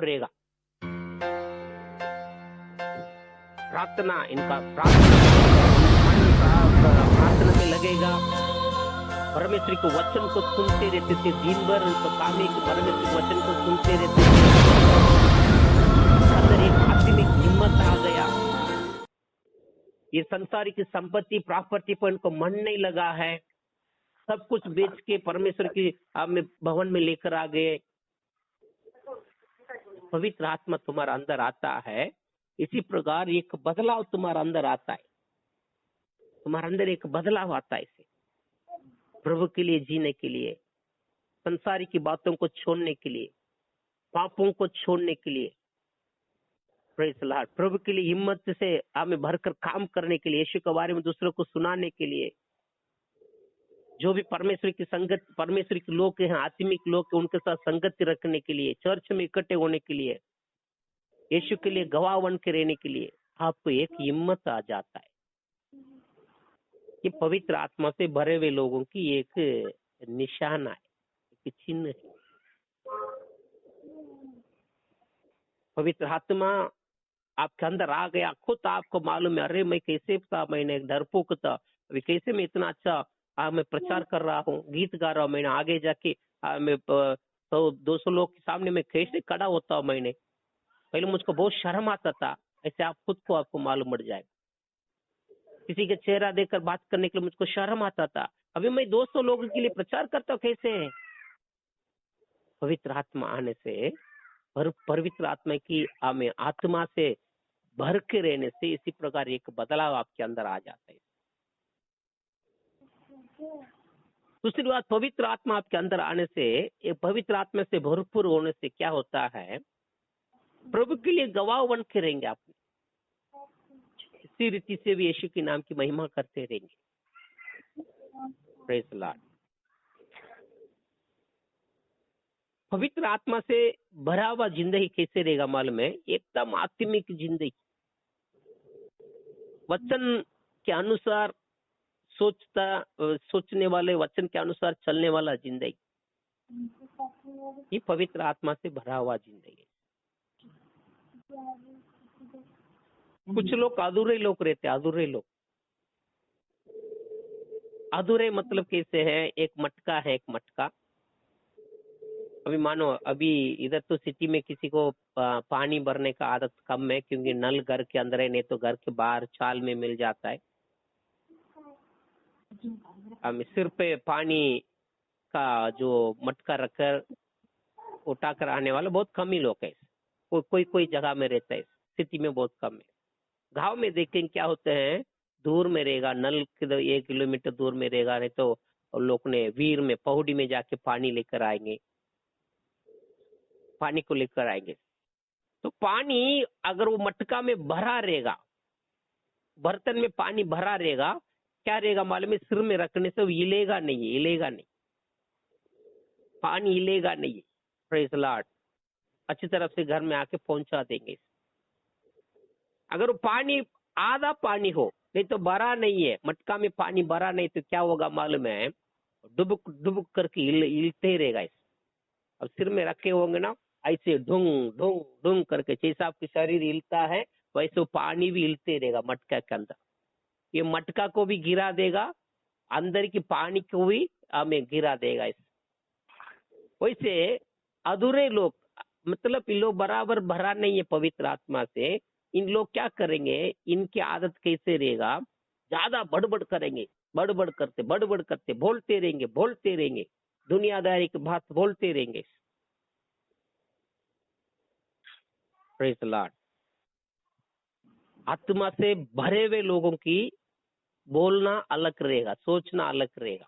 रहेगा। प्रार्थना इनका प्रार्थना में लगेगा, परमेश्वर के वचन को सुनते रहते थे दिन भर, तो काम है कि परमेश्वर के वचन को सुनते रहते थे। अंदर एक आत्मिक हिम्मत आ गया। ये संसार की संपत्ति प्रॉपर्टी पर इनको मन नहीं लगा है, सब कुछ बेच के परमेश्वर की भवन में लेकर आ गए। पवित्र आत्मा तुम्हारा अंदर आता है, इसी प्रकार एक बदलाव तुम्हारा अंदर आता है, तुम्हारे अंदर एक बदलाव आता है। इसे प्रभु के लिए जीने के लिए, संसारी की बातों को छोड़ने के लिए, पापों को छोड़ने के लिए, प्रेज़ द लॉर्ड, प्रभु के लिए हिम्मत से हमें भरकर काम करने के लिए, यीशु के बारे में दूसरों को सुनाने के लिए, जो भी परमेश्वर की संगत, परमेश्वर के लोग हैं, आत्मिक लोग हैं, उनके साथ संगति रखने के लिए, चर्च में इकट्ठे होने के लिए, यीशु के लिए गवाह बन के रहने के लिए आपको एक हिम्मत आ जाता है। ये पवित्र आत्मा से भरे हुए लोगों की एक निशाना है, एक चिन्ह है। पवित्र आत्मा आपके अंदर आ गया, खुद आपको मालूम है, अरे मैं कैसे था, मैंने डरपोक था, अभी कैसे मैं इतना अच्छा मैं प्रचार कर रहा हूँ, गीत गा रहा हूँ, मैंने आगे जाके मैं 100-200 लोग के सामने में कैसे खड़ा होता हूँ। मैंने पहले मुझको बहुत शर्म आता था, ऐसे आप खुद को आपको मालूम पड़ जाएगा। किसी के चेहरा देखकर बात करने के लिए मुझको शर्म आता था, अभी मैं 200 लोगों के लिए प्रचार करता हूँ कैसे है। पवित्र आत्मा आने से, पवित्र आत्मा की हमें आत्मा से भर के रहने से इसी प्रकार एक बदलाव आपके अंदर आ जाता है। दूसरी बात, पवित्र आत्मा आपके अंदर आने से, एक पवित्र आत्मा से भरपूर होने से क्या होता है, प्रभु के लिए गवाह बन के रहेंगे आप, इसी रीति से भी यीशु के नाम की महिमा करते रहेंगे। Praise the Lord. पवित्र आत्मा से भरा हुआ जिंदगी कैसे रहेगा मालूम है, एकदम आत्मिक जिंदगी, वचन के अनुसार सोचने वाले, वचन के अनुसार चलने वाला जिंदगी, ये पवित्र आत्मा से भरा हुआ जिंदगी। कुछ लोग अधूरे लोग रहते, अधूरे मतलब कैसे है, एक मटका है, एक मटका। अभी मानो अभी इधर तो सिटी में किसी को पानी भरने का आदत कम है, क्योंकि नल घर के अंदर है, नहीं तो घर के बाहर चाल में मिल जाता है। सिर पे पानी का जो मटका रखकर उठाकर आने वाला बहुत कम ही लोग है, कोई जगह में रहता है, सिटी में बहुत कम है। गांव में देखें क्या होते हैं, दूर में रहेगा नल, 1 किलोमीटर दूर में रहेगा, नहीं तो लोग ने वीर में पौड़ी में जाके पानी लेकर आएंगे, पानी को लेकर आएंगे। तो पानी अगर वो मटका में भरा रहेगा, बर्तन में पानी भरा रहेगा, क्या रहेगा मालूम है, सिर में रखने से हिलेगा नहीं, पानी हिलेगा नहीं। Praise the Lord. अच्छी तरफ से घर में आके पहुंचा देंगे। अगर वो पानी आधा पानी हो, नहीं तो भरा नहीं है, मटका में पानी भरा नहीं, तो क्या होगा मालूम है, डुबुक डुबुक करके हिलते रहेगा। अब सिर में रखे होंगे ना, ऐसे ढूंग ढूंग ढूंग करके, जैसा आपके शरीर हिलता है वैसे वो पानी भी हिलते रहेगा मटका के अंदर। ये मटका को भी गिरा देगा, अंदर की पानी को भी हमें गिरा देगा। वैसे अधूरे लोग, मतलब इन लोग बराबर भरा नहीं है पवित्र आत्मा से, इन लोग क्या करेंगे, इनकी आदत कैसे रहेगा, ज्यादा बड़बड़ करेंगे, बड़बड़ करते बोलते रहेंगे, दुनियादारी की बात बोलते रहेंगे। Praise the Lord. आत्मा से भरे हुए लोगों की बोलना अलग रहेगा, सोचना अलग रहेगा,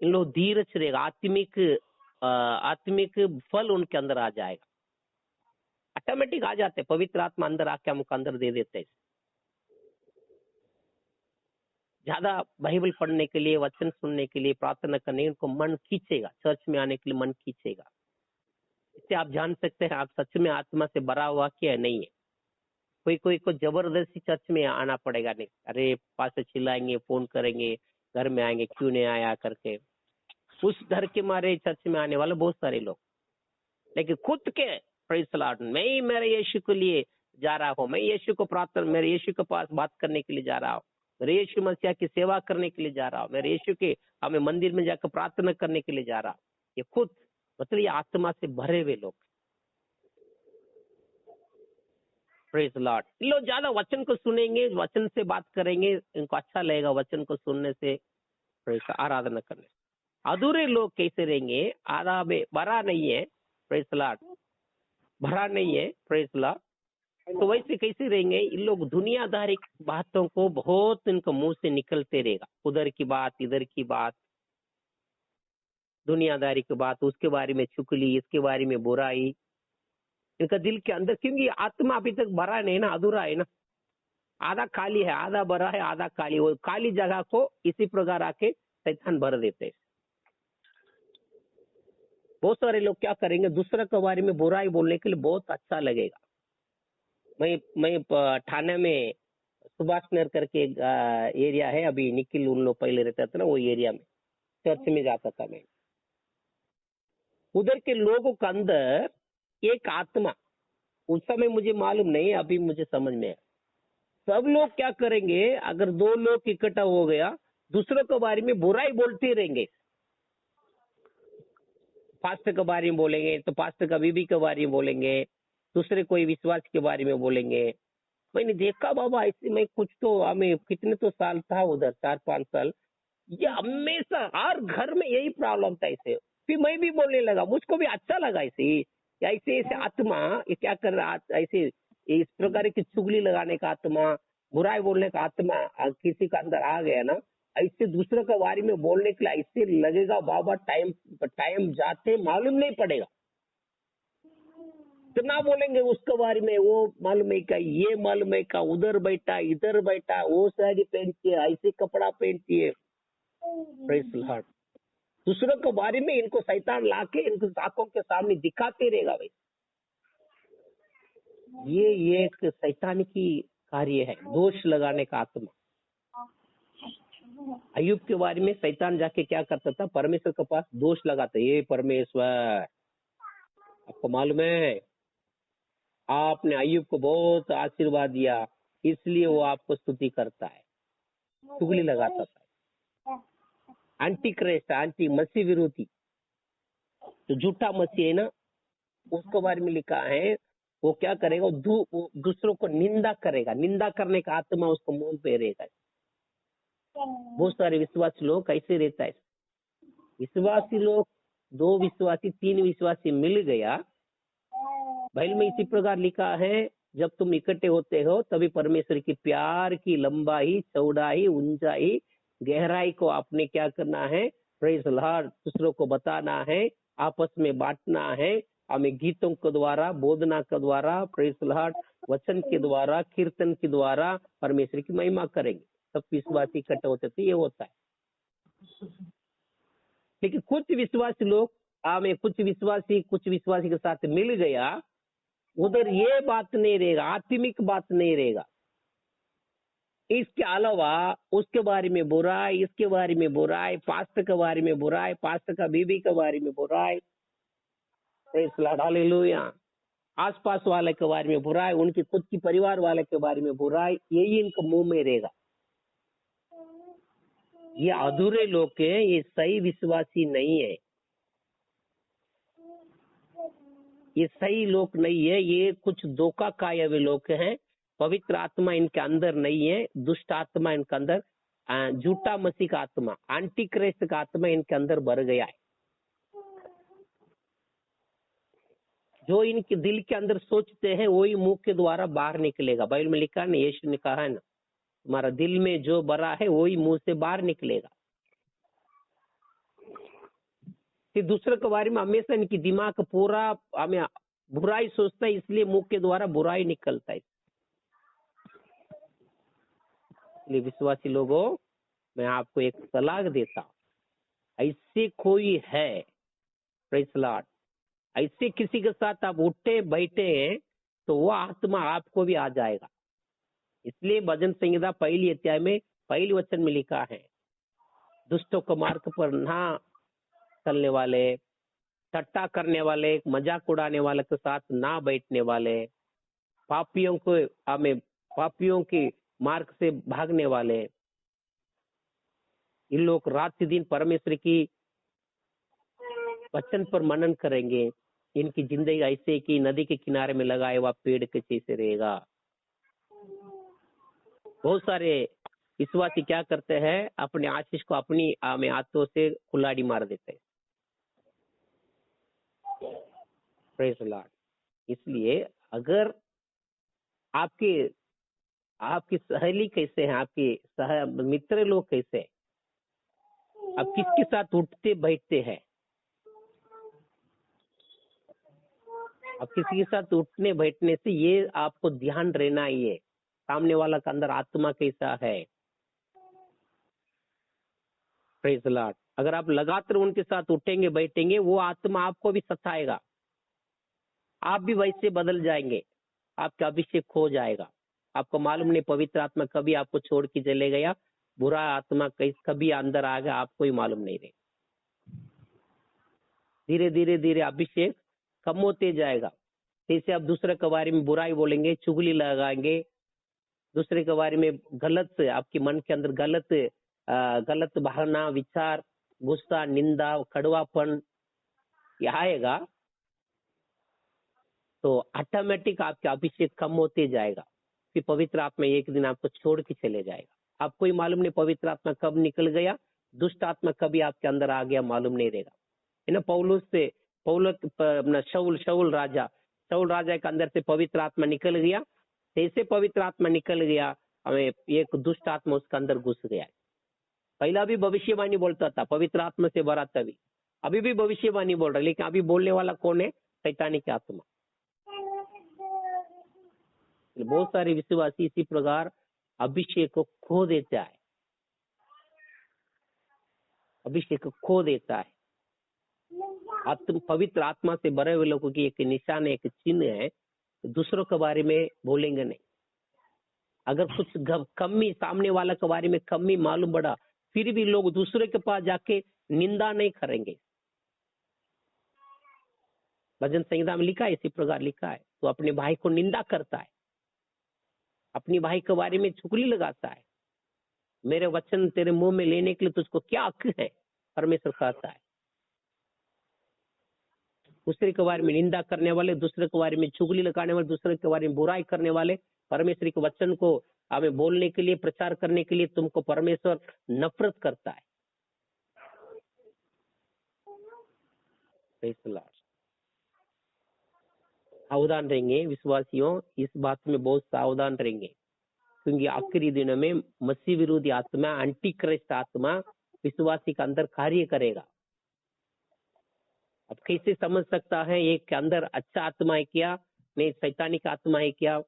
इन लोग धीरज रहेगा, आत्मिक फल उनके अंदर आ जाएगा, ऑटोमेटिक आ जाते, पवित्र आत्मा अंदर आके हमको अंदर दे देते हैं। ज्यादा बाइबल पढ़ने के लिए, वचन सुनने के लिए, प्रार्थना करने, उनको मन खींचेगा, चर्च में आने के लिए मन खींचेगा। इससे आप जान सकते हैं आप सच में आत्मा से भरा हुआ क्या नहीं है। कोई को जबरदस्ती चर्च में आना पड़ेगा नहीं, अरे पास चिल्लाएंगे, फोन करेंगे, घर में आएंगे, क्यों नहीं आया करके, उस डर के मारे चर्च में आने वाले बहुत सारे लोग। लेकिन खुद के प्रेज द लॉर्ड। मैं ही मेरे यीशु के लिए जा रहा हूँ, मैं यीशु को प्रार्थना, मेरे यीशु के पास बात करने के लिए जा रहा हूँ, मेरे यीशु मसीह की सेवा करने के लिए जा रहा हूँ, मेरे यीशु के हमें मंदिर में जाकर प्रार्थना करने के लिए जा रहा हूँ। ये खुद मतलब ये आत्मा से भरे हुए लोग, प्रेज द लॉर्ड। लोग ज्यादा वचन को सुनेंगे, वचन से बात करेंगे, इनको अच्छा लगेगा वचन को सुनने से, प्रेज आराधना करने से। अधूरे लोग कैसे रहेंगे? आधा में भरा नहीं है, प्रेज द लॉर्ड, भरा नहीं है, प्रेज द लॉर्ड। तो वैसे कैसे रहेंगे? इन लोग दुनियादारी बातों को बहुत इनका मुंह से निकलते रहेगा, उधर की बात, इधर की बात, दुनियादारी की बात, उसके बारे में चुगली, इसके बारे में बुराई, इनका दिल के अंदर, क्योंकि आत्मा अभी तक भरा नहीं ना, अधूरा है ना, आधा खाली है, आधा भरा है, आधा खाली। वो खाली जगह को इसी प्रकार आके शैतान भर देते हैं। बहुत सारे लोग क्या करेंगे, दूसरे के बारे में बुराई बोलने के लिए बहुत अच्छा लगेगा। मैं ठाणे में सुभाष नगर करके एक एरिया है, अभी निखिल उन लोग पहले रहता था ना, वो एरिया में चर्च में जाता था मैं। उधर के लोगों के अंदर एक आत्मा, उस समय मुझे मालूम नहीं, अभी मुझे समझ में आया। सब लोग क्या करेंगे, अगर दो लोग इकट्ठा हो गया, दूसरों के बारे में बुराई बोलते रहेंगे। पास्टर के बारे में बोलेंगे तो पास्टर का बीबी के बारे में बोलेंगे, दूसरे कोई विश्वास के बारे में बोलेंगे। मैंने देखा बाबा ऐसे, मैं कुछ तो हमें कितने तो साल था उधर, 4-5 साल, ये हमेशा हर घर में यही प्रॉब्लम था ऐसे। फिर मैं भी बोलने लगा, मुझको भी अच्छा लगा ऐसे ऐसे ऐसे आत्मा ये क्या कर रहा, ऐसे इस प्रकार की चुगली लगाने का आत्मा, बुराई बोलने का आत्मा किसी का अंदर आ गया ना, ऐसे दूसरे के बारे में बोलने के लिए ऐसे लगेगा बाबा, टाइम टाइम जाते मालूम नहीं पड़ेगा। कितना बोलेंगे उसके बारे में, वो मालूम है का, ये मालूम है का, उधर बैठा इधर बैठा, वो साड़ी पहनती है, ऐसे कपड़ा पहनती है, प्रेज द लॉर्ड। दूसरों के बारे में इनको शैतान लाके इनको आंखों के सामने दिखाते रहेगा भाई। ये एक शैतान की कार्य है, दोष लगाने का आत्मा। अय्यूब के बारे में शैतान जाके क्या करता था, परमेश्वर के पास दोष लगाता, ये परमेश्वर आपको मालूम है आपने अय्यूब को बहुत आशीर्वाद दिया, इसलिए वो आपको स्तुति करता है, चुगली लगाता था। एंटी क्राइस्ट, एंटी मसीह विरोधी, तो झूठा मसीह है ना, उसके बारे में लिखा है, वो क्या करेगा, वो दूसरों को निंदा करेगा, निंदा करने का आत्मा उसको मुंह पे रहेगा। बहुत सारे विश्वासी लोग कैसे रहता है, विश्वासी लोग 2 विश्वासी 3 विश्वासी मिल गया, बाइबल में इसी प्रकार लिखा है, जब तुम इकट्ठे होते हो तभी परमेश्वर की प्यार की लंबाई, चौड़ाई, ऊंचाई, गहराई को आपने क्या करना है, प्रेज द लॉर्ड, दूसरों को बताना है, आपस में बांटना है। हमें गीतों के द्वारा, बोधना के द्वारा, प्रेज द लॉर्ड, वचन के द्वारा, कीर्तन के द्वारा परमेश्वर की महिमा करेंगे। सब विश्वासी इकट्ठे होते थे, ये होता है। लेकिन कुछ विश्वासी लोग, हमें कुछ विश्वासी के साथ मिल गया, उधर ये बात नहीं रहेगा, आत्मिक बात नहीं रहेगा, इसके अलावा उसके बारे में बुराई, इसके बारे में बुराई, पास्टर के बारे में बुराई, पास्टर का बीबी के बारे में बुराई, हालेलुया, आसपास वाले के बारे में बुराई, उनके खुद की परिवार वाले के बारे में बुराई, यही इनका मुंह में रहेगा। ये अधूरे लोग हैं, ये सही विश्वासी नहीं है, ये सही लोग नहीं है, ये कुछ धोखा खाए हुए लोग हैं। पवित्र आत्मा इनके अंदर नहीं है, दुष्ट आत्मा इनके अंदर, झूठा मसीह का आत्मा, एंटी क्राइस्ट का आत्मा इनके अंदर भर गया है। जो इनके दिल के अंदर सोचते हैं वही मुंह के द्वारा बाहर निकलेगा। बाइबल में लिखा है ना, यीशु ने कहा है ना, तुम्हारा दिल में जो भरा है वही मुंह से बाहर निकलेगा। फिर दूसरे के बारे में हमेशा इनकी दिमाग पूरा हमें बुराई सोचता है, इसलिए मुंह के द्वारा बुराई निकलता है। इसलिए विश्वासी लोगों, मैं आपको एक सलाह देता हूं, ऐसे कोई है, प्रेज द लॉर्ड, ऐसे किसी के साथ आप उठे बैठे हैं तो वो आत्मा आपको भी आ जाएगा। इसलिए भजन संहिता 1 अध्याय में 1 वचन में लिखा है, दुष्टों को मार्ग पर ना चलने वाले, ठट्टा करने वाले, मजाक उड़ाने वाले के साथ ना बैठने वाले, पापियों को हमें पापियों के मार्ग से भागने वाले, इन लोग रात दिन परमेश्वर की वचन पर मनन करेंगे। इनकी जिंदगी ऐसे कि नदी के किनारे में लगाए हुआ पेड़ के जैसे रहेगा। बहुत सारे विश्वासी क्या करते हैं, अपने आशीष को अपनी में हाथों से कुल्हाड़ी मार देते हैं। Praise the Lord. इसलिए अगर आपके आपकी सहेली कैसे हैं, आपके मित्र लोग कैसे हैं, आप किसके साथ उठते बैठते हैं, अब किसी के साथ उठने बैठने से ये आपको ध्यान रहना ही है, सामने वाला का अंदर आत्मा कैसा है। Praise the Lord. अगर आप लगातार उनके साथ उठेंगे बैठेंगे, वो आत्मा आपको भी सताएगा, आप भी वैसे बदल जाएंगे, आपका अभिषेक खो जाएगा। आपको मालूम नहीं पवित्र आत्मा कभी आपको छोड़ के चले गया, बुरा आत्मा कभी अंदर आ गया, आपको ही मालूम नहीं रहे। धीरे धीरे धीरे अभिषेक कम होते जाएगा। जैसे आप दूसरे के बारे में बुराई बोलेंगे, चुगली लगाएंगे, दूसरे के बारे में गलत, आपके मन के अंदर गलत भावना, विचार, गुस्सा, निंदा, कड़वापन ये आएगा, तो ऑटोमेटिक आपका अभिषेक कम होते जाएगा। फिर पवित्र आत्मा एक दिन आपको छोड़ के चले जाएगा। आपको ही मालूम नहीं पवित्र आत्मा कब निकल गया, दुष्ट आत्मा कभी आपके अंदर आ गया, मालूम नहीं रहेगा। है ना, शाऊल राजा के अंदर से पवित्र आत्मा निकल गया, जैसे पवित्र आत्मा निकल गया, हमें एक दुष्ट आत्मा उसके अंदर घुस गया। पहला भी भविष्यवाणी बोलता था, पवित्र आत्मा से भरा तभी, अभी भी भविष्यवाणी बोल रहा, लेकिन अभी बोलने वाला कौन है? शैतानिक आत्मा। बहुत सारे विश्वासी इसी प्रकार अभिषेक को खो देता है, अभिषेक को खो देता है। पवित्र आत्मा से भरे हुए लोगों की एक निशान है, एक चिन्ह है, दूसरों के बारे में बोलेंगे नहीं। अगर कुछ कमी सामने वाला के बारे में कमी मालूम पड़ा, फिर भी लोग दूसरे के पास जाके निंदा नहीं करेंगे। भजन संहिता में लिखा है, इसी प्रकार लिखा है, तो अपने भाई को निंदा करता है, अपनी भाई के बारे में चुगली लगाता है, मेरे वचन तेरे मुंह में लेने के लिए तुझको क्या हक है, परमेश्वर कहता है। दूसरे के बारे में निंदा करने वाले, दूसरे के बारे में चुगली लगाने वाले, दूसरे के बारे में बुराई करने वाले, परमेश्वर के वचन को हमें बोलने के लिए, प्रचार करने के लिए तुमको परमेश्वर नफरत करता है। सावधान रहेंगे विश्वासियों, इस बात में बहुत सावधान रहेंगे, क्योंकि आखिरी दिनों में मसीह विरोधी आत्मा, एंटी क्राइस्ट आत्मा विश्वासी का अंदर कार्य करेगा। अब कैसे समझ सकता है एक के अंदर अच्छा आत्मा है क्या, नहीं शैतानिक आत्मा है क्या,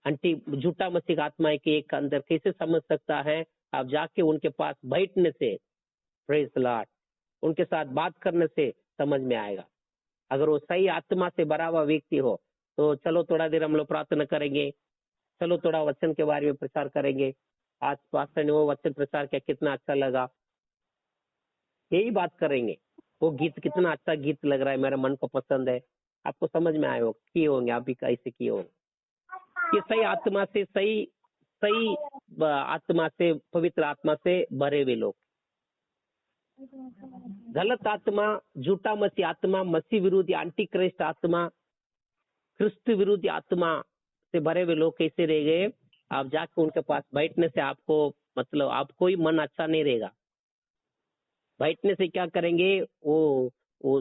झूठा मसीह आत्मा है कि एक के अंदर, कैसे समझ सकता है? आप जाके उनके पास बैठने से, प्रेज द लॉर्ड, उनके साथ बात करने से समझ में आएगा। अगर वो सही आत्मा से भरा हुआ व्यक्ति हो, तो चलो थोड़ा देर हम लोग प्रार्थना करेंगे, चलो थोड़ा वचन के बारे में प्रचार करेंगे, आज पास्टर ने वो वचन प्रचार किया, कितना अच्छा लगा, यही बात करेंगे। वो गीत कितना अच्छा गीत लग रहा है, मेरे मन को पसंद है, आपको समझ में आए हो, किए होंगे आप भी, कैसे किए होंगे। कि सही आत्मा से, सही आत्मा से, पवित्र आत्मा से भरे हुए लोग, गलत आत्मा, झूठा मसीह आत्मा, मसीह विरोधी एंटी क्राइस्ट आत्मा, क्रिस्त विरोधी आत्मा से भरे हुए लोग कैसे रह गए? आप जाकर उनके पास बैठने से आपको, मतलब आपको ही मन अच्छा नहीं रहेगा। बैठने से क्या करेंगे? वो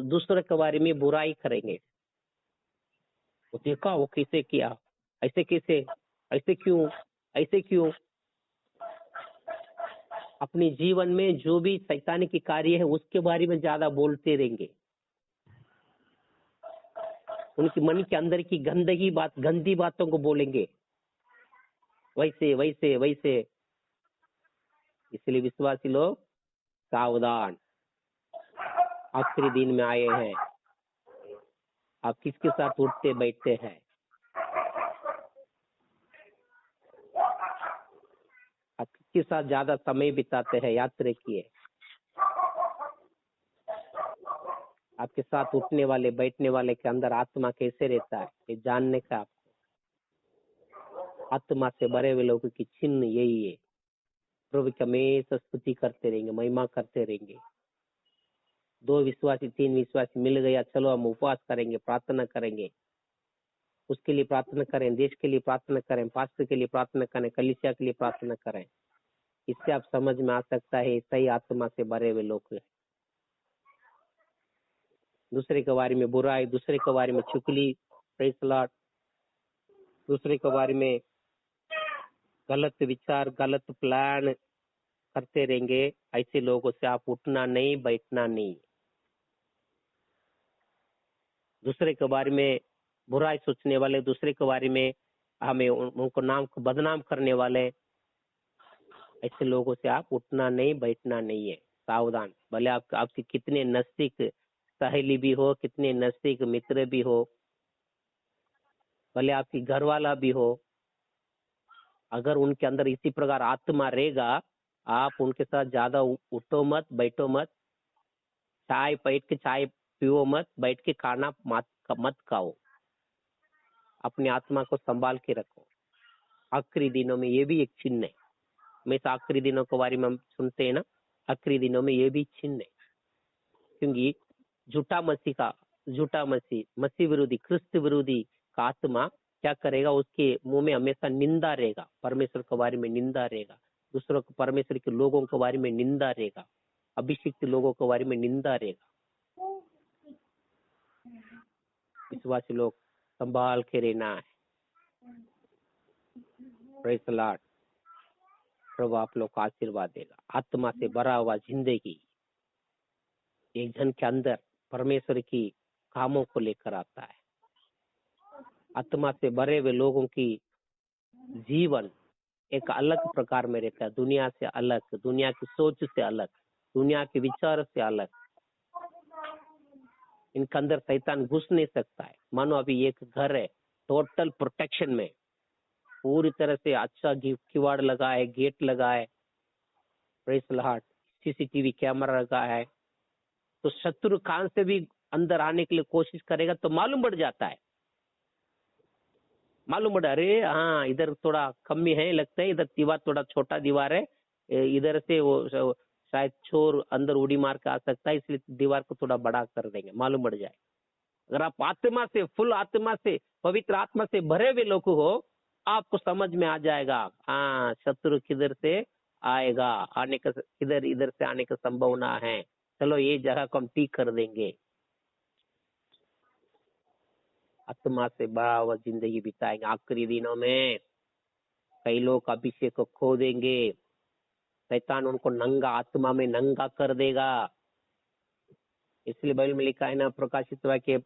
दूसरे के बारे में बुराई करेंगे, वो देखा वो कैसे किया, ऐसे कैसे, ऐसे क्यों, ऐसे क्यों। अपने जीवन में जो भी शैतानी की कार्य है उसके बारे में ज्यादा बोलते रहेंगे, उनके मन के अंदर की गंदी बातों को बोलेंगे, वैसे वैसे वैसे। इसलिए विश्वासी लोग सावधान, आखिरी दिन में आए हैं। आप किसके साथ उठते बैठते हैं? आप किसके साथ ज्यादा समय बिताते हैं? याद रखिए, आपके साथ उठने वाले बैठने वाले के अंदर आत्मा कैसे रहता है, ये जानने का आपको। आत्मा से भरे हुए लोगों की चिन्ह यही है। प्रभु की हमेशा स्तुति करते रहेंगे, महिमा करते रहेंगे। 2 विश्वासी 3 विश्वासी मिल गया, चलो हम उपवास करेंगे, प्रार्थना करेंगे, उसके लिए प्रार्थना करें, देश के लिए प्रार्थना करें, पास्टर के लिए प्रार्थना करें, कलीसिया के लिए प्रार्थना करें। इससे आप समझ में आ सकता है सही आत्मा से भरे हुए लोग हैं। दूसरे के बारे में बुराई, दूसरे के बारे में चुगली, प्रेज़ द लॉर्ड, दूसरे के बारे में गलत विचार, गलत प्लान करते रहेंगे, ऐसे लोगों से आप उठना नहीं, बैठना नहीं। दूसरे के बारे में बुराई सोचने वाले, दूसरे के बारे में हमें उनको नाम को बदनाम करने वाले, ऐसे लोगों से आप उठना नहीं, बैठना नहीं है। सावधान। भले आप आपके कितने नजदीक सहेली भी हो, कितने नजदीक मित्र भी हो, भले आपकी घर वाला भी हो, अगर उनके अंदर इसी प्रकार आत्मा रहेगा, आप उनके साथ ज्यादा उठो मत, बैठो मत, चाय बैठ के चाय पियो मत, बैठ के खाना मत खाओ। अपनी आत्मा को संभाल के रखो। आखिरी दिनों में ये भी एक चिन्ह है। हमेशा आखिरी दिनों के बारे में हम सुनते हैं ना, आखिरी दिनों में ये भी चिन्ह है। क्योंकि झूठा मसीह विरोधी, क्रिस्त विरोधी का आत्मा क्या करेगा, उसके मुंह में हमेशा निंदा रहेगा, परमेश्वर के बारे में निंदा रहेगा, दूसरों को, परमेश्वर के लोगों के बारे में निंदा रहेगा, अभिषिक्त लोगों के बारे में निंदा रहेगा। विश्वासी लोग संभाल के रहना है। Praise the Lord. प्रभु आप लोग को आशीर्वाद देगा। आत्मा से भरा हुआ जिंदगी एक जन के अंदर परमेश्वर की कामों को लेकर आता है। आत्मा से भरे हुए लोगों की जीवन एक अलग प्रकार में रहता है, दुनिया से अलग, दुनिया की सोच से अलग, दुनिया के विचार से अलग। इनके अंदर शैतान घुस नहीं सकता है। मानो अभी एक घर है, टोटल प्रोटेक्शन में, पूरी तरह से अच्छा किवाड़ लगा है, गेट लगा है, praise the Lord, CCTV camera लगा है, तो शत्रु कान से भी अंदर आने के लिए कोशिश करेगा तो मालूम पड़ जाता है। मालूम पड़ा, अरे हाँ इधर थोड़ा कमी है, लगता है इधर दीवार थोड़ा छोटा दीवार है, इधर से वो शायद चोर अंदर उड़ी मार के आ सकता है, इसलिए दीवार को थोड़ा बड़ा कर देंगे, मालूम पड़ जाए। अगर आप आत्मा से, फुल आत्मा से, पवित्र आत्मा से भरे हुए लोग हो, आपको समझ में आ जाएगा, हाँ शत्रु किधर से आएगा, आने का इधर इधर से आने का संभावना है, चलो ये जगह को हम ठीक कर देंगे। आत्मा से भरा हुआ जिंदगी बिताएंगे। आखिरी दिनों में कई लोग अभिषेक को खो देंगे, शैतान उनको नंगा, आत्मा में नंगा कर देगा। इसलिए बाइबल में लिखा है ना, प्रकाशित वाक्य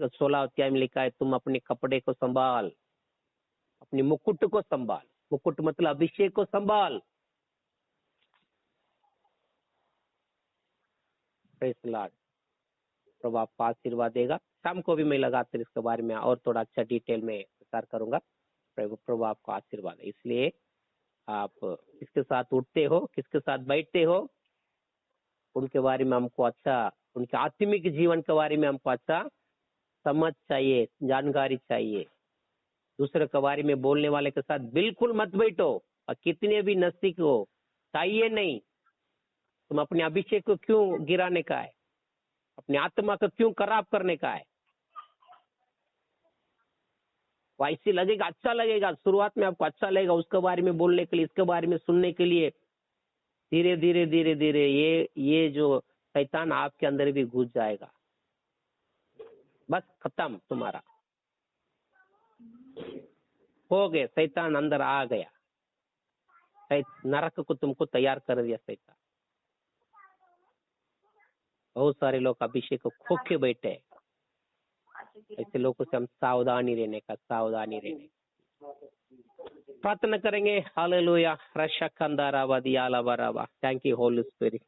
16 अध्याय में लिखा है, तुम अपने कपड़े को संभाल, अपनी मुकुट को संभाल। मुकुट मतलब अभिषेक को संभाल। Praise the Lord. प्रभु आपको आशीर्वाद देगा। शाम को भी मैं लगातार इसके बारे में और थोड़ा अच्छा डिटेल में विचार करूंगा। प्रभु आपको आशीर्वाद है। इसलिए आप किसके साथ उठते हो, किसके साथ बैठते हो, उनके बारे में हमको अच्छा, उनके आत्मिक जीवन के बारे में हमको अच्छा समझ चाहिए, जानकारी चाहिए। दूसरे के बारे में बोलने वाले के साथ बिल्कुल मत बैठो, और कितने भी नजदीक हो, चाहिए नहीं। तुम अपने अभिषेक को क्यों गिराने का है, अपनी आत्मा को क्यों खराब करने का है। वो ऐसी लगेगा, अच्छा लगेगा, शुरुआत में आपको अच्छा लगेगा उसके बारे में बोलने के लिए, इसके बारे में सुनने के लिए। धीरे धीरे धीरे धीरे ये जो शैतान आपके अंदर भी घुस जाएगा, बस खत्म तुम्हारा, हो गए, शैतान अंदर आ गया, नरक को तुमको तैयार कर दिया शैतान। बहुत सारे लोग अभिषेक को खो के बैठे हैं। ऐसे लोगों से हम सावधानी रहने का, सावधानी रहने का। प्रार्थना करेंगे। हालेलुया, रशकंदारावा दियाला Barawa. Thank you Holi spirit.